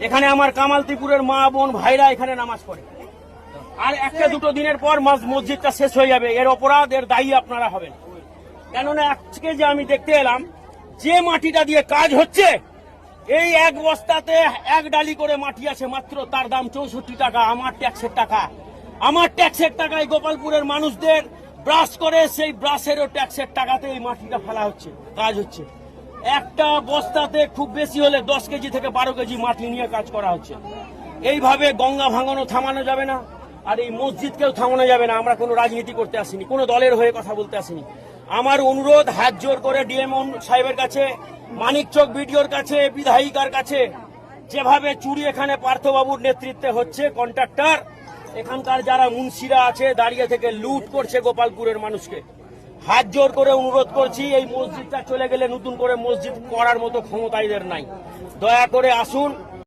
এখানে আমার কামালতিপুরের মা বোন ভাইরা এখানে নামাজ পড়ে। আর একটা দুটো দিনের পর মসজিদটা শেষ হয়ে যাবে, এর অপরাধ এর দায়ী আপনারা হবেন। কেননা আজকে যে আমি দেখতে এলাম যে মাটিটা দিয়ে কাজ হচ্ছে, এই এক বস্তাতে এক ডালি করে মাটি আছে মাত্র, তার দাম 64 টাকা। আমার ট্যাক্সের টাকা, আমার ট্যাক্সের টাকায় গোপালপুরের মানুষদের ব্রাশ করে সেই ব্রাশেরও ট্যাক্সের টাকাতে এই মাটিটা ফেলা হচ্ছে, কাজ হচ্ছে। একটা বস্তাতে খুব বেশি হলে 10 কেজি থেকে 12 কেজি মাটি নিয়ে কাজ করা হচ্ছে। এইভাবে গঙ্গা ভাঙানো থামানো যাবে না, আর এই মসজিদকেও থামানো যাবে না। আমরা কোনো রাজনীতি করতে আসিনি, কোনো দলের হয়ে কথা বলতে আসিনি। আমার অনুরোধ হাত জোর করে ডিএম সাহেবের কাছে, মানিকচক বিডিওর কাছে, বিধায়িকার কাছে, যেভাবে চুরি এখানে পার্থবাবুর নেতৃত্বে হচ্ছে, কন্ট্রাক্টর এখানকার যারা মুন্সিরা আছে দাঁড়িয়ে থেকে লুট করছে গোপালপুরের মানুষকে, হাত জোর করে অনুরোধ করছি, এই মসজিদটা চলে গেলে নতুন করে মসজিদ করার মতো ক্ষমতা এদের নাই। দয়া করে আসুন,